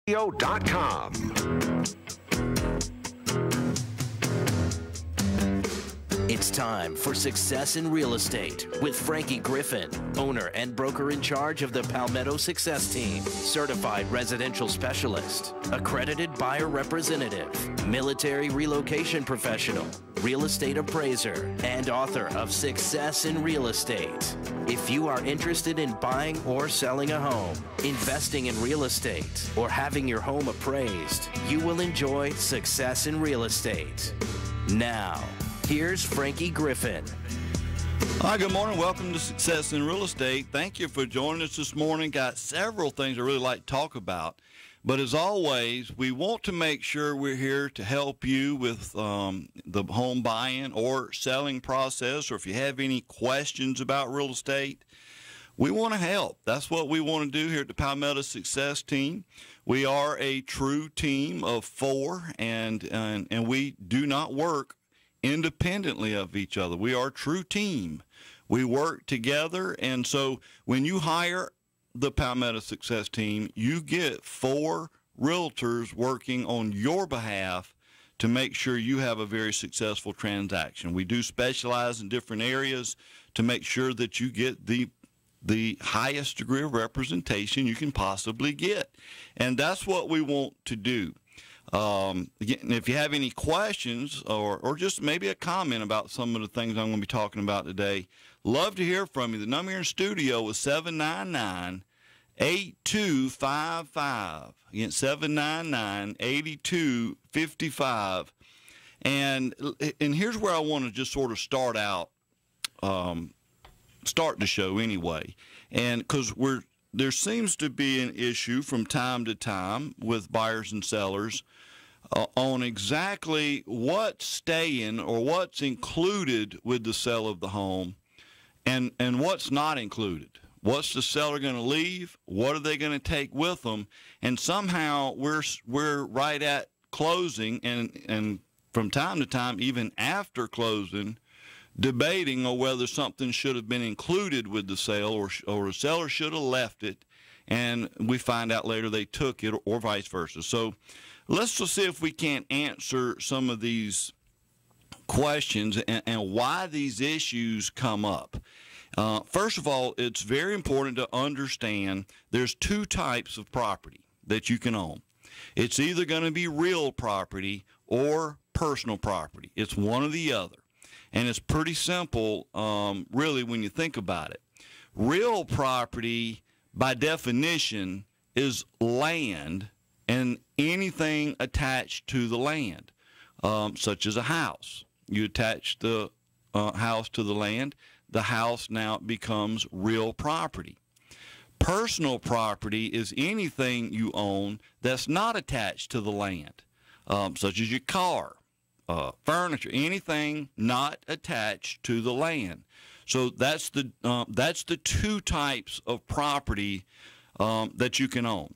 Radio.com. It's time for Success in Real Estate with Frankie Griffin, owner and broker in charge of the Palmetto Success Team, certified residential specialist, accredited buyer representative, military relocation professional, real estate appraiser, and author of Success in Real Estate. If you are interested in buying or selling a home, investing in real estate, or having your home appraised, you will enjoy Success in Real Estate. Now, here's Frankie Griffin. Hi, good morning. Welcome to Success in Real Estate. Thank you for joining us this morning. Got several things I really like to talk about. But as always, we want to make sure we're here to help you with the home buying or selling process, or if you have any questions about real estate, we want to help. That's what we want to do here at the Palmetto Success Team. We are a true team of four, and we do not work independently of each other. We are a true team. We work together, and so when you hire the Palmetto Success Team, you get four realtors working on your behalf to make sure you have a very successful transaction. We do specialize in different areas to make sure that you get the highest degree of representation you can possibly get, and that's what we want to do. Again, if you have any questions or just maybe a comment about some of the things I'm going to be talking about today, love to hear from you. The number here in studio is 799-8255. Again, 799-8255. And here's where I want to just sort of start out, start the show anyway. And because there seems to be an issue from time to time with buyers and sellers on exactly what's staying or what's included with the sale of the home and what's not included. What's the seller going to leave? What are they going to take with them? And somehow we're right at closing and from time to time, even after closing, debating on whether something should have been included with the sale or the seller should have left it, and we find out later they took it or vice versa. So let's just see if we can't answer some of these questions and why these issues come up. First of all, it's very important to understand there's two types of property that you can own. It's either going to be real property or personal property. It's one or the other. And it's pretty simple, really, when you think about it. Real property, by definition, is land and anything attached to the land, such as a house. You attach the house to the land, the house now becomes real property. Personal property is anything you own that's not attached to the land, such as your car. Furniture, anything not attached to the land. So that's the two types of property that you can own.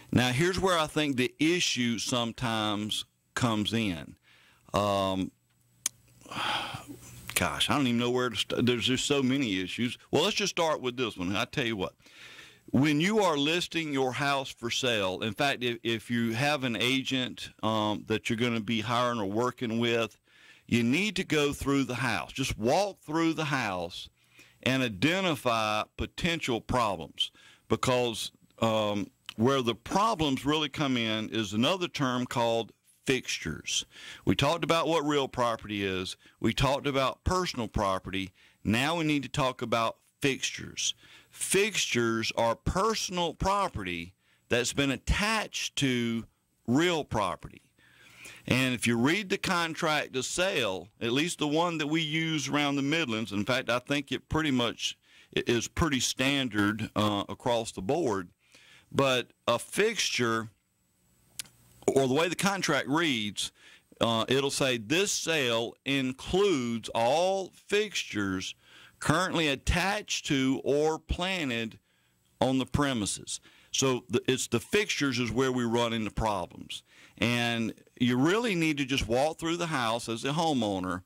Now, here's where I think the issue sometimes comes in. Gosh, I don't even know where to start. There's just so many issues. Well, let's just start with this one. I tell you what. When you are listing your house for sale, in fact, if you have an agent that you're going to be hiring or working with, you need to go through the house. Just walk through the house and identify potential problems, because where the problems really come in is another term called fixtures. We talked about what real property is. We talked about personal property. Now we need to talk about fixtures. Fixtures are personal property that's been attached to real property. And if you read the contract of sale, at least the one that we use around the Midlands, in fact, I think it pretty much is pretty standard across the board, but a fixture, or the way the contract reads, it'll say this sale includes all fixtures currently attached to or planted on the premises. So it's the fixtures is where we run into problems. And you really need to just walk through the house as a homeowner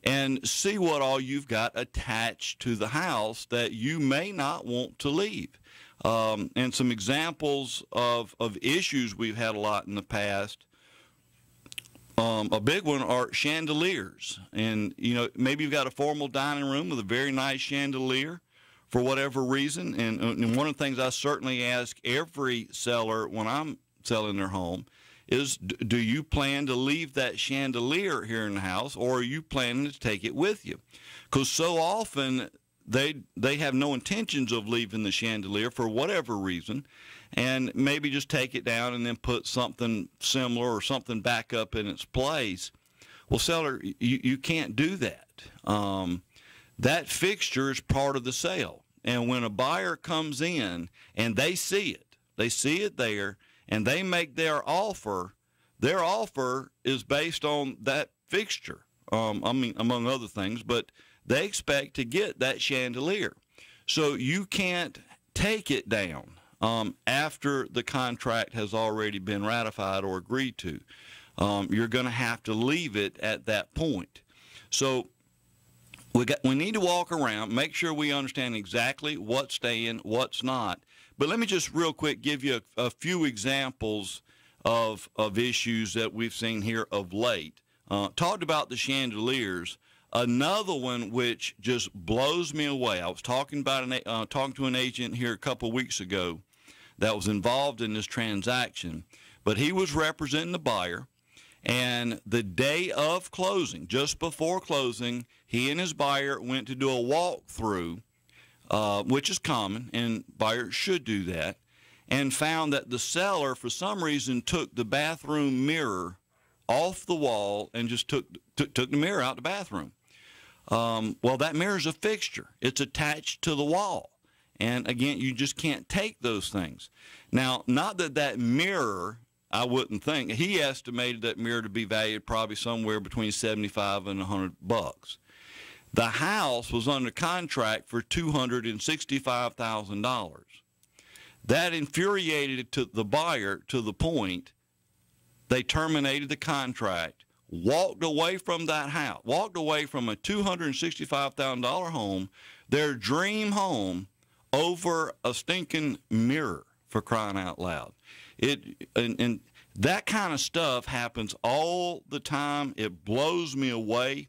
and see what all you've got attached to the house that you may not want to leave. And some examples of issues we've had a lot in the past. A big one are chandeliers. And, you know, maybe you've got a formal dining room with a very nice chandelier for whatever reason. And one of the things I certainly ask every seller when I'm selling their home is, do you plan to leave that chandelier here in the house, or are you planning to take it with you? Because so often they have no intentions of leaving the chandelier for whatever reason, and maybe just take it down and then put something similar or something back up in its place. Well, seller, you can't do that. That fixture is part of the sale. And when a buyer comes in and they see it there, and they make their offer is based on that fixture. I mean, among other things, but they expect to get that chandelier. So you can't take it down after the contract has already been ratified or agreed to. You're going to have to leave it at that point. So we need to walk around, make sure we understand exactly what's staying, what's not. But let me just real quick give you a few examples of issues that we've seen here of late. Talked about the chandeliers. Another one which just blows me away. I was talking to an agent here a couple of weeks ago that was involved in this transaction, but he was representing the buyer. And the day of closing, just before closing, he and his buyer went to do a walkthrough, which is common, and buyers should do that, and found that the seller, for some reason, took the bathroom mirror off the wall and just took the mirror out the bathroom. Well, that mirror is a fixture. It's attached to the wall. And, again, you just can't take those things. Now, not that mirror, I wouldn't think. He estimated that mirror to be valued probably somewhere between $75 and $100. The house was under contract for $265,000. That infuriated the buyer to the point they terminated the contract, walked away from that house, walked away from a $265,000 home, their dream home, over a stinking mirror, for crying out loud. And that kind of stuff happens all the time. It blows me away.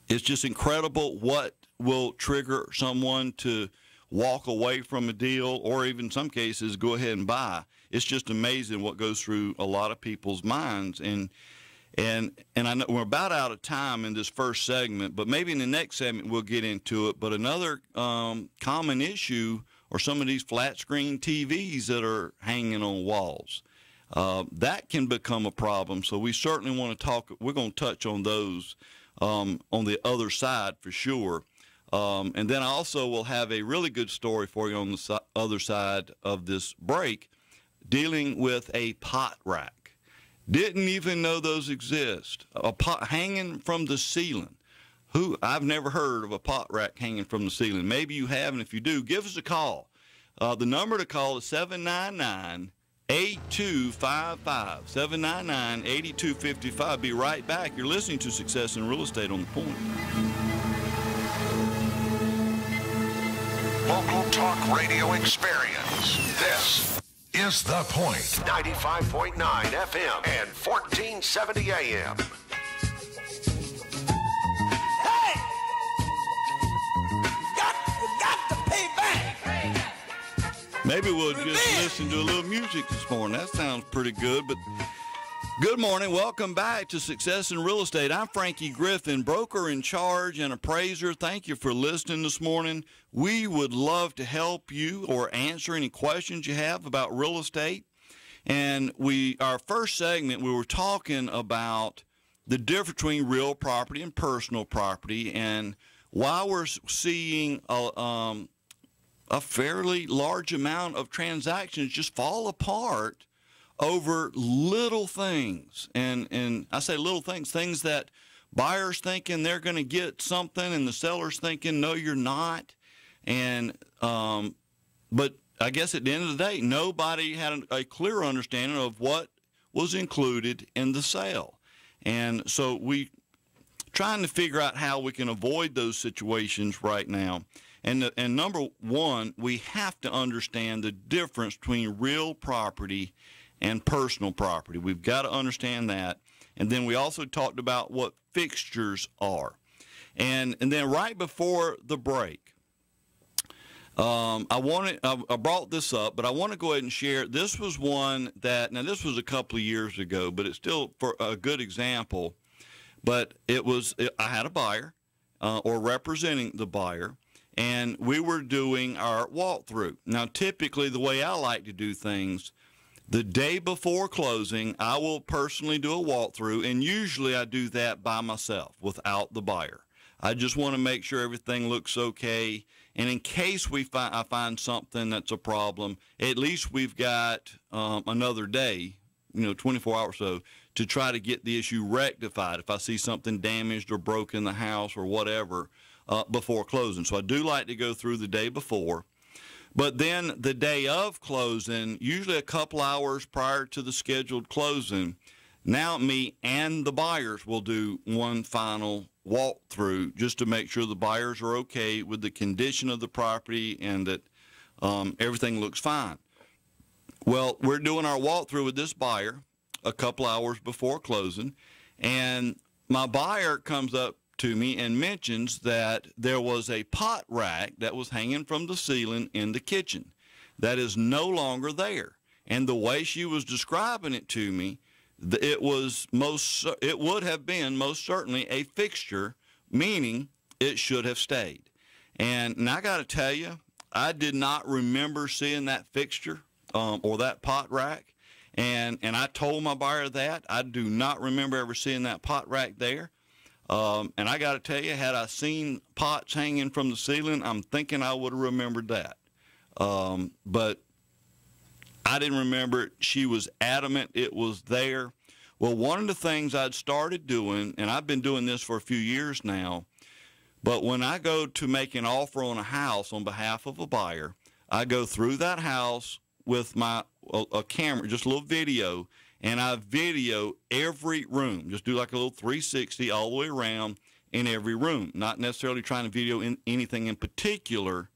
It's just incredible what will trigger someone to walk away from a deal, or even in some cases go ahead and buy. It's just amazing what goes through a lot of people's minds. And I know we're about out of time in this first segment, but maybe in the next segment we'll get into it. But another common issue are some of these flat screen TVs that are hanging on walls. That can become a problem. So we certainly want to talk. We're going to touch on those on the other side for sure. And then I also will have a really good story for you on the other side of this break, dealing with a pot rack. Didn't even know those exist. A pot hanging from the ceiling. I've never heard of a pot rack hanging from the ceiling. Maybe you have, and if you do, give us a call. The number to call is 799-8255. 799-8255. Be right back. You're listening to Success in Real Estate on the Point. Local talk radio experience. This is The Point. 95.9 FM and 1470 AM. Hey! You got to pay back. Maybe we'll just listen to a little music this morning. That sounds pretty good. But good morning. Welcome back to Success in Real Estate. I'm Frankie Griffin, broker in charge and appraiser. Thank you for listening this morning. We would love to help you or answer any questions you have about real estate. And our first segment, we were talking about the difference between real property and personal property, and why we're seeing a fairly large amount of transactions just fall apart over little things. And I say little things that buyers thinking they're going to get something and the seller's thinking, no, you're not. And but I guess at the end of the day, nobody had a clear understanding of what was included in the sale. And so we trying to figure out how we can avoid those situations right now. And number one, we have to understand the difference between real property and personal property. We've got to understand that. And then we also talked about what fixtures are. And then right before the break, I brought this up, but I want to go ahead and share. This was one that, now this was a couple of years ago, but it's still for a good example. But I had a buyer or representing the buyer, and we were doing our walkthrough. Now, typically, the way I like to do things, the day before closing, I will personally do a walkthrough, and usually I do that by myself without the buyer. I just want to make sure everything looks okay, and in case I find something that's a problem, at least we've got another day, 24 hours or so, to try to get the issue rectified if I see something damaged or broken in the house or whatever before closing. So I do like to go through the day before. But then the day of closing, usually a couple hours prior to the scheduled closing, now me and the buyers will do one final walkthrough just to make sure the buyers are okay with the condition of the property and that everything looks fine. Well, we're doing our walkthrough with this buyer a couple hours before closing, and my buyer comes up to me and mentions that there was a pot rack that was hanging from the ceiling in the kitchen that is no longer there. And the way she was describing it to me, it would have been most certainly a fixture, meaning it should have stayed. And I got to tell you, I did not remember seeing that fixture or that pot rack. And I told my buyer that. I do not remember ever seeing that pot rack there. And I got to tell you, had I seen pots hanging from the ceiling, I'm thinking I would have remembered that. But I didn't remember it. She was adamant it was there. Well, one of the things I'd started doing, and I've been doing this for a few years now, but when I go to make an offer on a house on behalf of a buyer, I go through that house with a camera, just a little video, and I video every room. Just do like a little 360 all the way around in every room. Not necessarily trying to video anything in particular,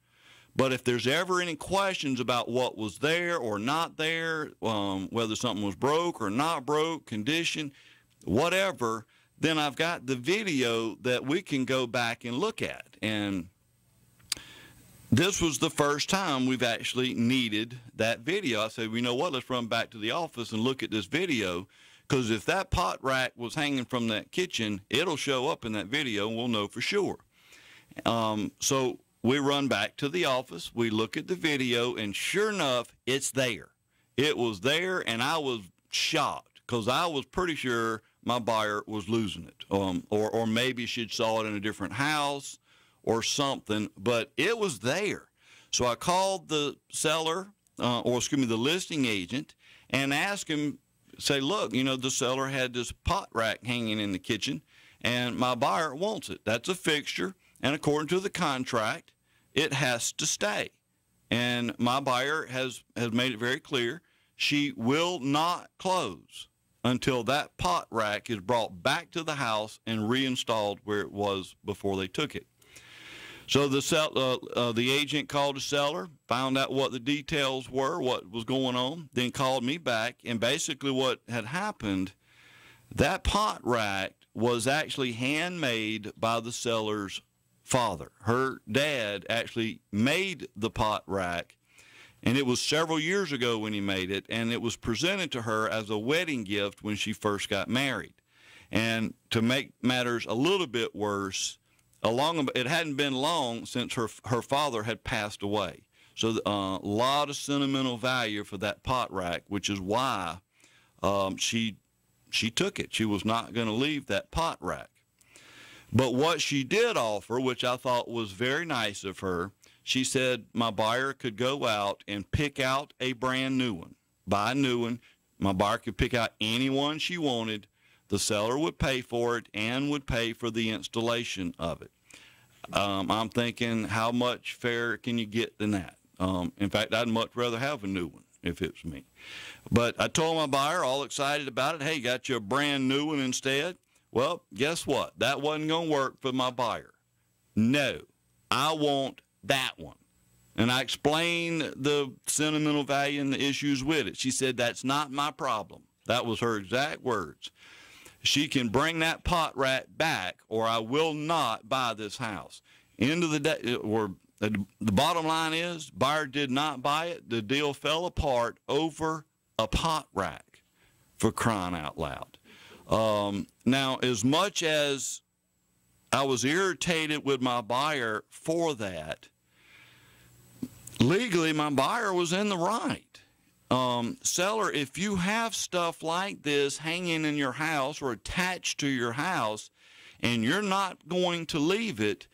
but if there's ever any questions about what was there or not there, whether something was broke or not broke, condition, whatever, then I've got the video that we can go back and look at. And this was the first time we've actually needed that video. I said, well, you know what, let's run back to the office and look at this video, because if that pot rack was hanging from that kitchen, it'll show up in that video and we'll know for sure. So we run back to the office, we look at the video, and sure enough, it's there. It was there, and I was shocked because I was pretty sure my buyer was losing it, or maybe she'd saw it in a different house or something, but it was there. So I called the seller, the listing agent, and asked him, say, look, the seller had this pot rack hanging in the kitchen, and my buyer wants it. That's a fixture, and according to the contract, it has to stay. And my buyer has made it very clear she will not close until that pot rack is brought back to the house and reinstalled where it was before they took it. So the agent called the seller, found out what the details were, what was going on, then called me back, and basically what had happened, that pot rack was actually handmade by the seller's father. Her dad actually made the pot rack, and it was several years ago when he made it, and it was presented to her as a wedding gift when she first got married. And to make matters a little bit worse, it hadn't been long since her father had passed away. So a lot of sentimental value for that pot rack, which is why she took it. She was not going to leave that pot rack. But what she did offer, which I thought was very nice of her, she said my buyer could go out and pick out a brand new one, buy a new one. My buyer could pick out any one she wanted. The seller would pay for it and would pay for the installation of it. I'm thinking, how much fairer can you get than that? In fact, I'd much rather have a new one if it's me. But I told my buyer, all excited about it, hey, got you a brand new one instead. Well, guess what? That wasn't going to work for my buyer. No, I want that one. And I explained the sentimental value and the issues with it. She said, that's not my problem. That was her exact words. She can bring that pot rack back, or I will not buy this house. End of the day, or the bottom line is, buyer did not buy it. The deal fell apart over a pot rack, for crying out loud. Now, as much as I was irritated with my buyer for that, legally, my buyer was in the right. Seller, if you have stuff like this hanging in your house or attached to your house and you're not going to leave it,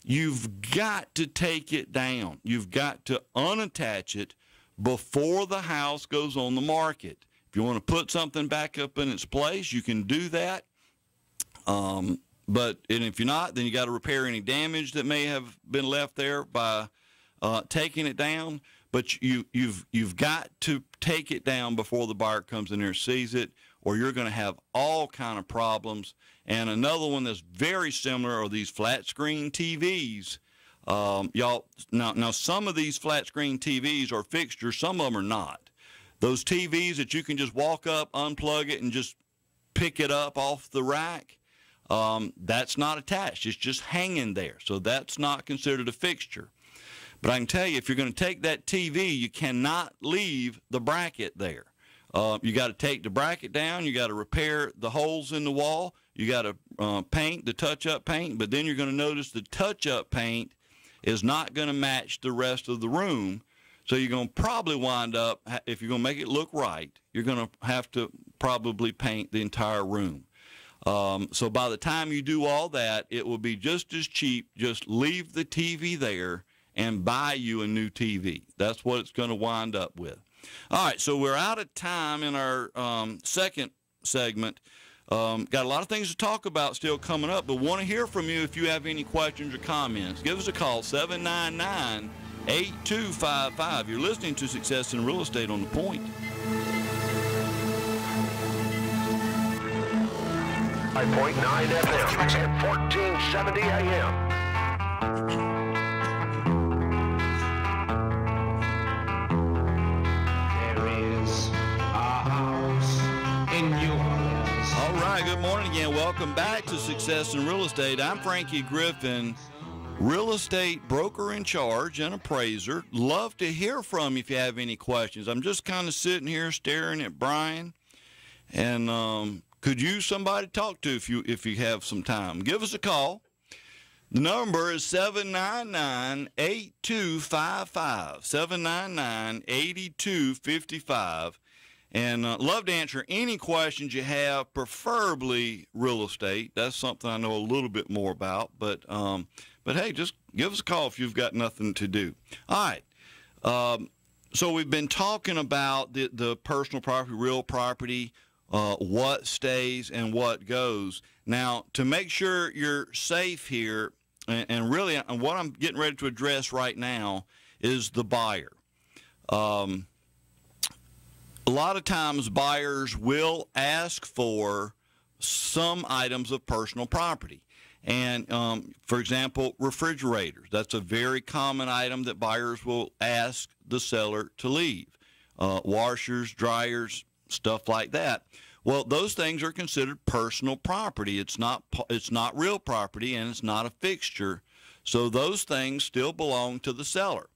you've got to take it down. You've got to unattach it before the house goes on the market. If you want to put something back up in its place, you can do that. But if you're not, then you got to repair any damage that may have been left there by taking it down. But you've got to take it down before the buyer comes in there and sees it, or you're going to have all kind of problems. And another one that's very similar are these flat screen TVs. Y'all, now some of these flat screen TVs are fixtures, some of them are not. Those TVs that you can just walk up, unplug it, and just pick it up off the rack, that's not attached. It's just hanging there. So that's not considered a fixture. But I can tell you, if you're going to take that TV, you cannot leave the bracket there. You got to take the bracket down. You got to repair the holes in the wall. You got to paint the touch-up paint. But then you're going to notice the touch-up paint is not going to match the rest of the room. So you're going to probably wind up, if you're going to make it look right, you're going to have to probably paint the entire room. So by the time you do all that, it will be just as cheap. Just leave the TV there and buy you a new TV. That's what it's going to wind up with. All right, so we're out of time in our second segment. Got a lot of things to talk about still coming up, but want to hear from you if you have any questions or comments. Give us a call, 799-8255. You're listening to Success in Real Estate on The Point. 5.9 FM and 1470 AM. All right, good morning again. Welcome back to Success in Real Estate. I'm Frankie Griffin, real estate broker in charge and appraiser. Love to hear from you if you have any questions. I'm just kind of sitting here staring at Brian, and could use somebody to talk to if you have some time. Give us a call. The number is 799-8255, 799-8255. And love to answer any questions you have, preferably real estate. That's something I know a little bit more about. But hey, just give us a call if you've got nothing to do. All right. So we've been talking about the personal property, real property, what stays and what goes. Now, to make sure you're safe here, and really what I'm getting ready to address right now is the buyer. A lot of times buyers will ask for some items of personal property. And, for example, refrigerators. That's a very common item that buyers will ask the seller to leave. Washers, dryers, stuff like that. Well, those things are considered personal property. It's not real property, and it's not a fixture. So those things still belong to the seller.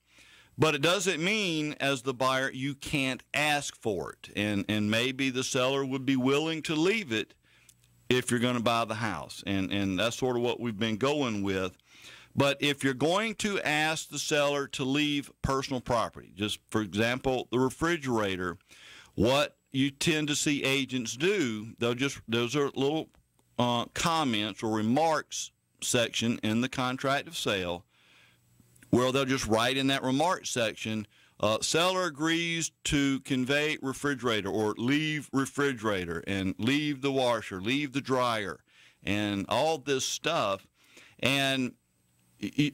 But it doesn't mean, as the buyer, you can't ask for it. And maybe the seller would be willing to leave it if you're going to buy the house. And that's sort of what we've been going with. But if you're going to ask the seller to leave personal property, just for example, the refrigerator, what you tend to see agents do, those are little comments or remarks section in the contract of sale, where they'll just write in that remarks section, seller agrees to convey refrigerator or leave refrigerator and leave the washer, leave the dryer, and all this stuff. And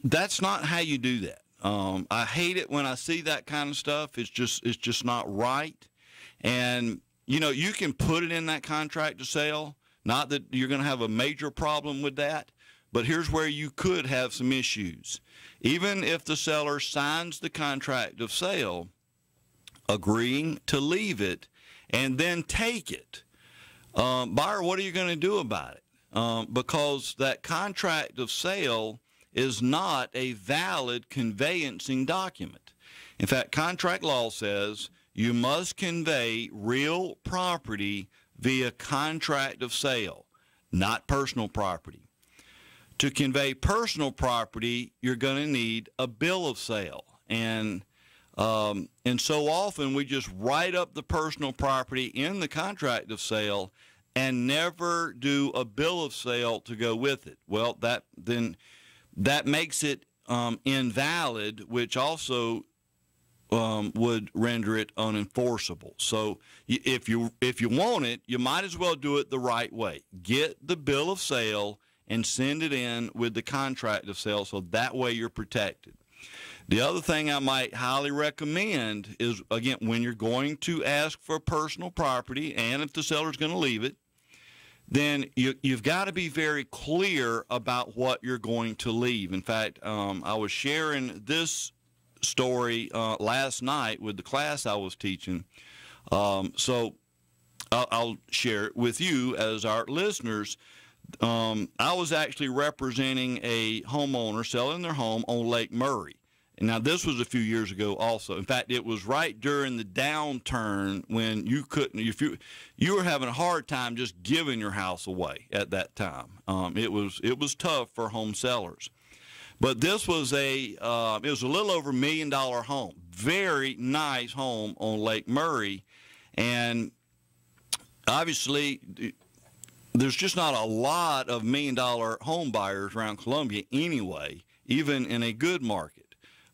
that's not how you do that. I hate it when I see that kind of stuff. It's just not right. And, you can put it in that contract to sell. Not that you're going to have a major problem with that, But here's where you could have some issues. Even if the seller signs the contract of sale, agreeing to leave it and then take it, buyer, what are you going to do about it? Because that contract of sale is not a valid conveyancing document. In fact, contract law says you must convey real property via contract of sale, not personal property. To convey personal property, you're going to need a bill of sale. And so often we just write up the personal property in the contract of sale and never do a bill of sale to go with it. Well, that makes it invalid, which also would render it unenforceable. So if you want it, you might as well do it the right way. Get the bill of sale and send it in with the contract of sale, so that way you're protected. The other thing I might highly recommend is, again, when you're going to ask for personal property, and if the seller's going to leave it, then you've got to be very clear about what you're going to leave. In fact, I was sharing this story last night with the class I was teaching, so I'll share it with you as our listeners. I was actually representing a homeowner selling their home on Lake Murray. And now, this was a few years ago also. In fact, it was right during the downturn when you couldn't, if you were having a hard time just giving your house away at that time. It was tough for home sellers. But this was it was a little over $1 million home, very nice home on Lake Murray. And obviously, there's just not a lot of $1 million home buyers around Columbia anyway, even in a good market.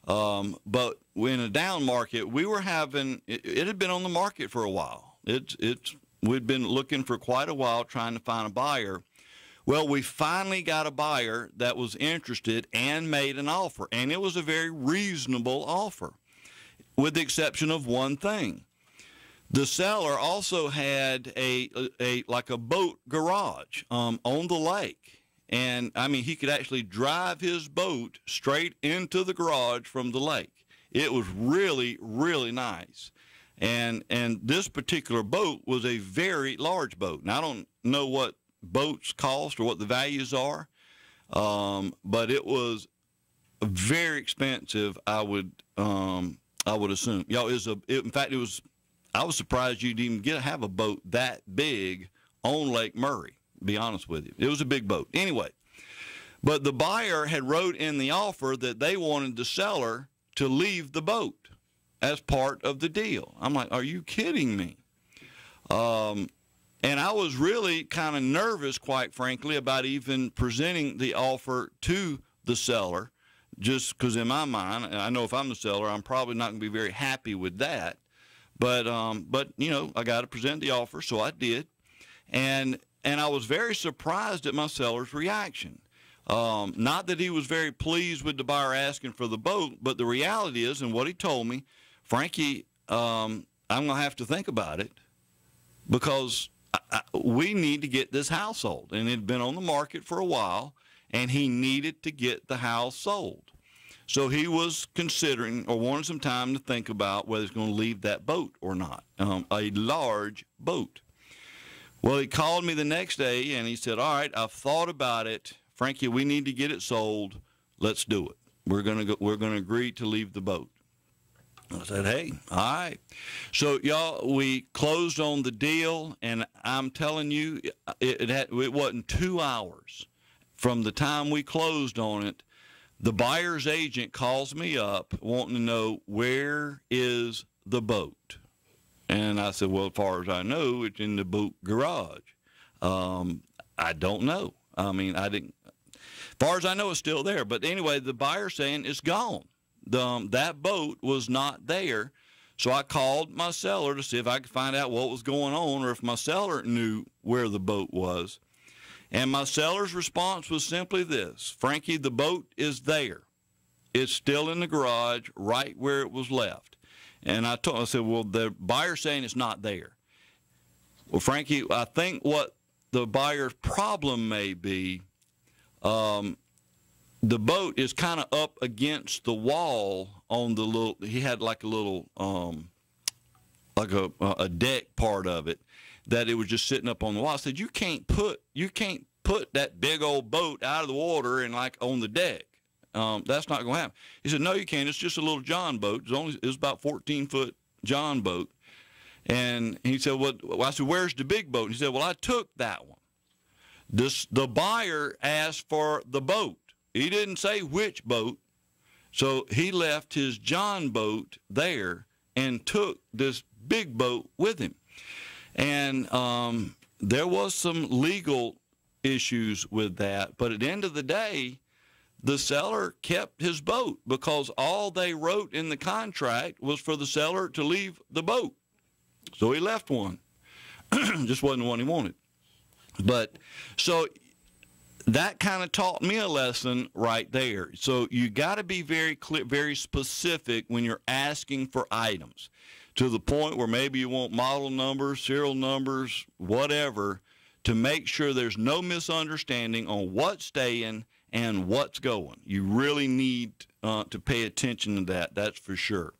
But in a down market, we were having it had been on the market for a while. We'd been looking for quite a while trying to find a buyer. Well, we finally got a buyer that was interested and made an offer, and it was a very reasonable offer, with the exception of one thing. The seller also had a boat garage on the lake. And, I mean, he could actually drive his boat straight into the garage from the lake. It was really, really nice. And this particular boat was a very large boat. Now, I don't know what boats cost or what the values are, but it was very expensive, I would assume. In fact, I was surprised you'd even have a boat that big on Lake Murray. Be honest with you. It was a big boat. Anyway, but the buyer had wrote in the offer that they wanted the seller to leave the boat as part of the deal. I'm like, are you kidding me? And I was really kind of nervous, quite frankly, about even presenting the offer to the seller, just because in my mind, I know if I'm the seller, I'm probably not going to be very happy with that. But you know, I got to present the offer, so I did. And I was very surprised at my seller's reaction. Not that he was very pleased with the buyer asking for the boat, but the reality is, and what he told me, Frankie, I'm going to have to think about it because we need to get this house sold. And it had been on the market for a while, and he needed to get the house sold. So he was considering or wanted some time to think about whether he's going to leave that boat or not, a large boat. Well, he called me the next day, and he said, all right, I've thought about it. Frankie, we need to get it sold. Let's do it. We're going to agree to leave the boat. I said, hey, all right. So, y'all, we closed on the deal, and I'm telling you, it wasn't 2 hours from the time we closed on it. The buyer's agent calls me up wanting to know, where is the boat? And I said, well, as far as I know, it's in the boat garage. I don't know. I mean, I didn't. As far as I know, it's still there. But anyway, the buyer's saying it's gone. That boat was not there. So I called my seller to see if I could find out what was going on or if my seller knew where the boat was. And my seller's response was simply this: Frankie, the boat is there. It's still in the garage right where it was left. And I said, well, the buyer's saying it's not there. Well, Frankie, I think what the buyer's problem may be, the boat is kind of up against the wall on the little. He had like a little, like a deck part of it that it was just sitting up on the wall. I said, you can't put that big old boat out of the water and like on the deck. That's not going to happen. He said, no, you can't. It's just a little John boat. It was about 14-foot John boat. And he said, well, I said, where's the big boat? And he said, well, I took that one. The buyer asked for the boat. He didn't say which boat. So he left his John boat there and took this big boat with him. And there was some legal issues with that. But at the end of the day, the seller kept his boat because all they wrote in the contract was for the seller to leave the boat. So he left one. Just wasn't the one he wanted. But so that kind of taught me a lesson right there. So you got to be very clear, very specific when you're asking for items, to the point where maybe you want model numbers, serial numbers, whatever, to make sure there's no misunderstanding on what's staying and what's going. You really need to pay attention to that. That's for sure.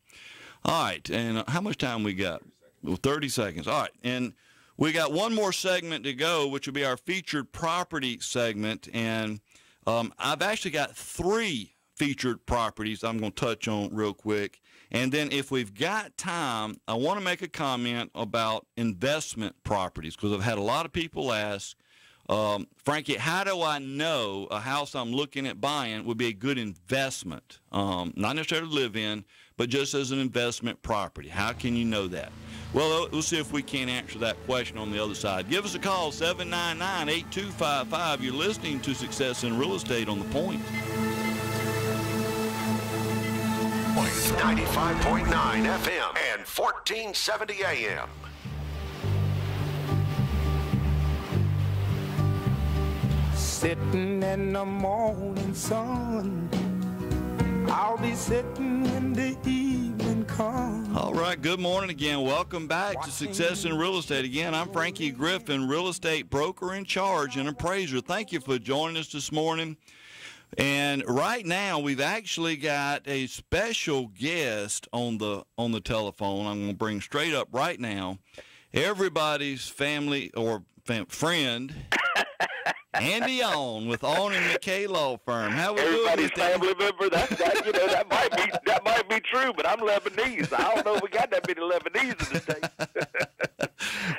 All right, and how much time we got? 30 seconds. All right, and we got one more segment to go, which will be our featured property segment. And I've actually got 3 featured properties I'm going to touch on real quick. And then if we've got time, I want to make a comment about investment properties, because I've had a lot of people ask, Frankie, how do I know a house I'm looking at buying would be a good investment? Not necessarily to live in, but just as an investment property. How can you know that? Well, we'll see if we can answer that question on the other side. Give us a call, 799-8255. You're listening to Success in Real Estate on The Point. 95.9 FM and 1470 AM. Sitting in the morning sun, I'll be sitting when the evening comes. All right, good morning again. Welcome back to Success in Real Estate. Again, I'm Frankie Griffin, real estate broker in charge and appraiser. Thank you for joining us this morning. And right now, we've actually got a special guest on the telephone. I'm going to bring straight up right now. Everybody's family or friend, Andy On with On and McKay Law Firm. How we doing? Everybody's family member. That might be true, but I'm Lebanese. I don't know if we got that many Lebanese in the States.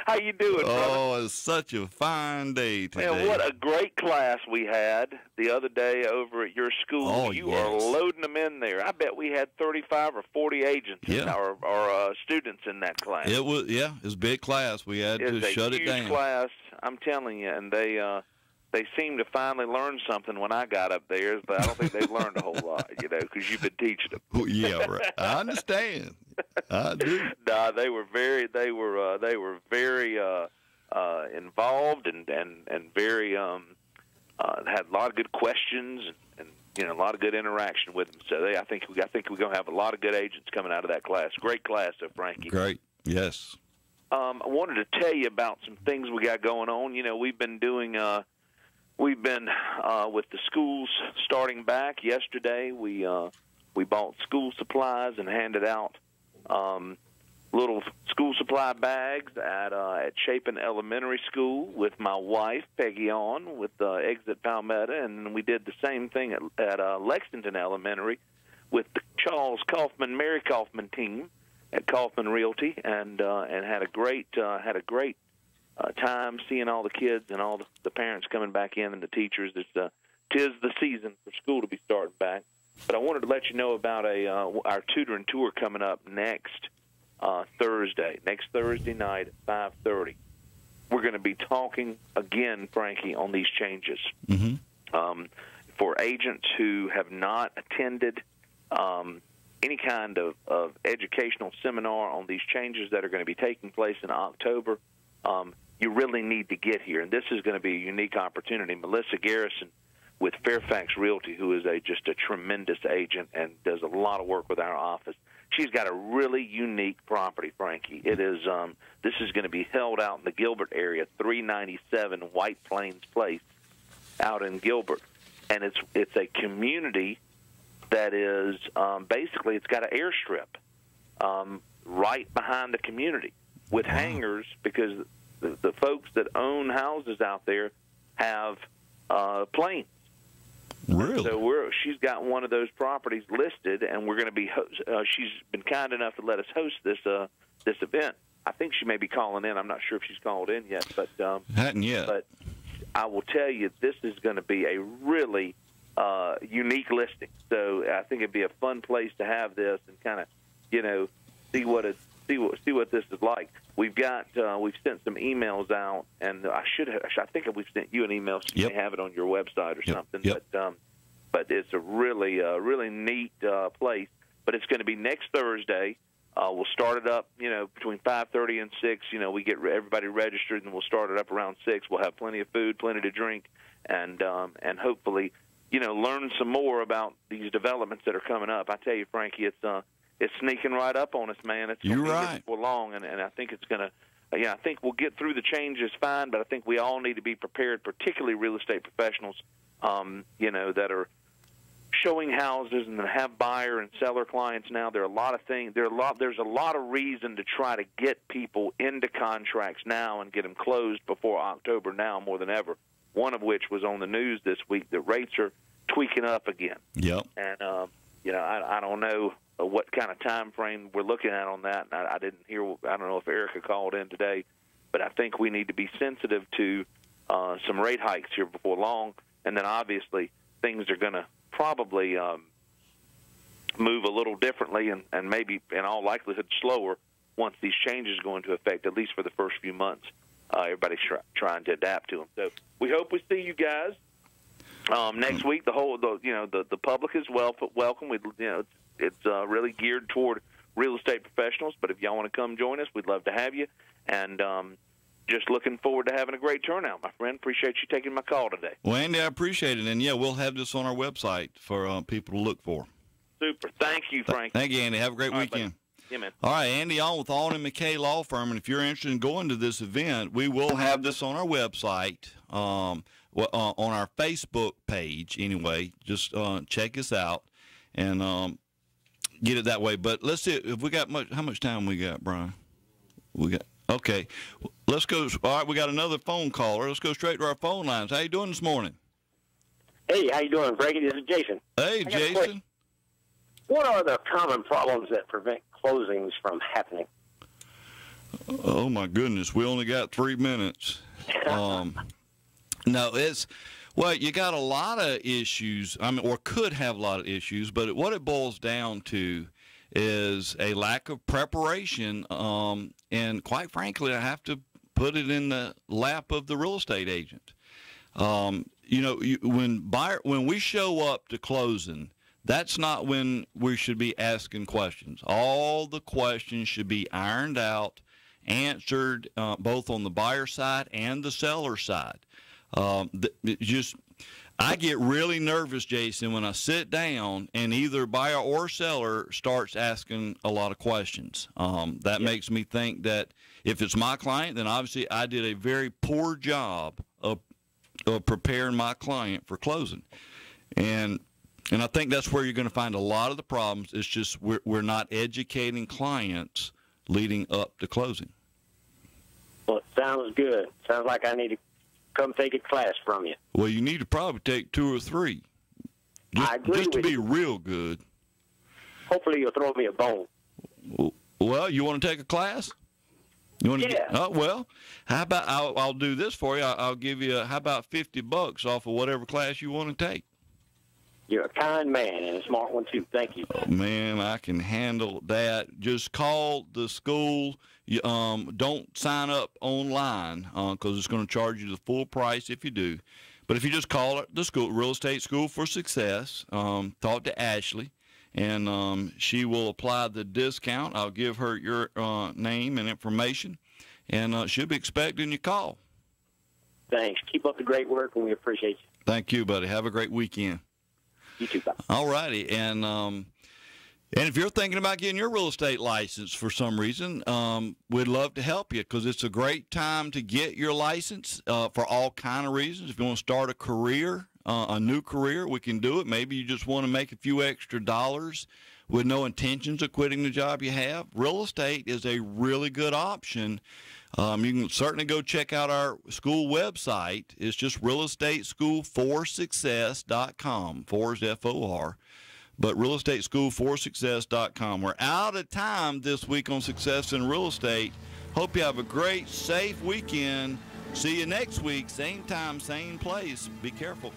How you doing, brother? Oh, it's such a fine day today. Man, what a great class we had the other day over at your school. Oh, you yes. are loading them in there. I bet we had 35 or 40 agents or students in that class. It was, it was a big class. We had to shut it down. It's a huge class, I'm telling you, and they seemed to finally learn something when I got up there, but I don't think they've learned a whole lot, because you've been teaching them. Yeah, right. I understand. I do. Nah, they were very involved and very had a lot of good questions and a lot of good interaction with them. So I think we're going to have a lot of good agents coming out of that class. Great class, though, Frankie. Great. Yes. I wanted to tell you about some things we got going on. We've been doing. We've been with the schools starting back. Yesterday, we bought school supplies and handed out little school supply bags at Chapin Elementary School with my wife, Peggy On, with Exit Palmetto, and we did the same thing at Lexington Elementary with the Charles Kaufman, Mary Kaufman team at Kaufman Realty, and had a great time seeing all the kids and all the parents coming back in and the teachers. Tis the season for school to be starting back. But I wanted to let you know about our tutoring tour coming up next Thursday night at 5:30. We're going to be talking again, Frankie, on these changes. Mm-hmm. For agents who have not attended any kind of educational seminar on these changes that are going to be taking place in October, you really need to get here. And this is going to be a unique opportunity. Melissa Garrison with Fairfax Realty, who is just a tremendous agent and does a lot of work with our office. She's got a really unique property, Frankie. It is this is going to be held out in the Gilbert area, 397 White Plains Place out in Gilbert. and it's a community that is basically it's got an airstrip right behind the community with hangars, because the folks that own houses out there have planes. Really? So she's got one of those properties listed, and we're going to be. She's been kind enough to let us host this event. I think she may be calling in. I'm not sure if she's called in yet, but hadn't yet. But I will tell you, this is going to be a really unique listing. So I think it'd be a fun place to have this and kind of, see what this is like. We've sent some emails out, and I think we've sent you an email, so you may have it on your website or something. Yep. But it's a really neat place. But it's going to be next Thursday. We'll start it up, between 5:30 and 6. We get everybody registered, and we'll start it up around 6. We'll have plenty of food, plenty to drink, and hopefully, learn some more about these developments that are coming up. I tell you, Frankie, it's sneaking right up on us, man. It's You're gonna be right. here before long, and I think it's going to. I think we'll get through the changes fine, but I think we all need to be prepared, particularly real estate professionals, that are showing houses and that have buyer and seller clients now. There are a lot of things. There's a lot of reason to try to get people into contracts now and get them closed before October now more than ever. One of which was on the news this week that rates are tweaking up again. Yep. And I don't know what kind of time frame we're looking at on that. And I didn't hear. I don't know if Erica called in today, but I think we need to be sensitive to some rate hikes here before long. And then obviously things are going to probably move a little differently and maybe in all likelihood slower once these changes go into effect, at least for the first few months. Everybody's trying to adapt to them. So we hope we see you guys next week. The public is welcome. It's really geared toward real estate professionals, but if y'all want to come join us, we'd love to have you. And just looking forward to having a great turnout, my friend. Appreciate you taking my call today. Well, Andy, I appreciate it. And, we'll have this on our website for people to look for. Super. Thank you, Frank. Thank you, Andy. Have a great weekend. Yeah, man. All right, Andy, on with Alden McKay Law Firm. And if you're interested in going to this event, we will have this on our website, on our Facebook page anyway. Just check us out and get it that way. But let's see if we got how much time we got, Brian? Okay. Let's go. All right, we got another phone caller. Let's go straight to our phone lines. How you doing this morning? Hey, how you doing, Frankie? This is Jason. Hey, Jason. What are the common problems that prevent closings from happening? Oh, my goodness. We only got 3 minutes. No, you got a lot of issues, or could have a lot of issues, but what it boils down to is a lack of preparation, and quite frankly, I have to put it in the lap of the real estate agent. When we show up to closing, that's not when we should be asking questions. All the questions should be ironed out, answered both on the buyer side and the seller side. I get really nervous, Jason, when I sit down and either buyer or seller starts asking a lot of questions. That makes me think that if it's my client, then obviously I did a very poor job of preparing my client for closing. And I think that's where you're going to find a lot of the problems. It's just we're not educating clients leading up to closing. Well, it sounds good. Sounds like I need to come take a class from you. Well, you need to probably take 2 or 3. I agree just to with be you. real good. Hopefully you'll throw me a bone. Well, you want to take a class? You want to? Yeah. Oh, well, how about I'll do this for you. I'll give you how about $50 off of whatever class you want to take. You're a kind man and a smart one, too. Thank you. Oh, man, I can handle that. Just call the school. Don't sign up online because it's going to charge you the full price if you do. But if you just call it the school, Real Estate School for Success, talk to Ashley, and she will apply the discount. I'll give her your name and information, and she'll be expecting your call. Thanks. Keep up the great work, and we appreciate you. Thank you, buddy. Have a great weekend. You too, bye. All righty. And if you're thinking about getting your real estate license for some reason, we'd love to help you because it's a great time to get your license for all kind of reasons. If you want to start a career, a new career, we can do it. Maybe you just want to make a few extra dollars with no intentions of quitting the job you have. Real estate is a really good option. You can certainly go check out our school website. It's just realestateschoolforsuccess.com. For is F-O-R. But realestateschoolforsuccess.com. We're out of time this week on Success in Real Estate. Hope you have a great, safe weekend. See you next week, same time, same place. Be careful.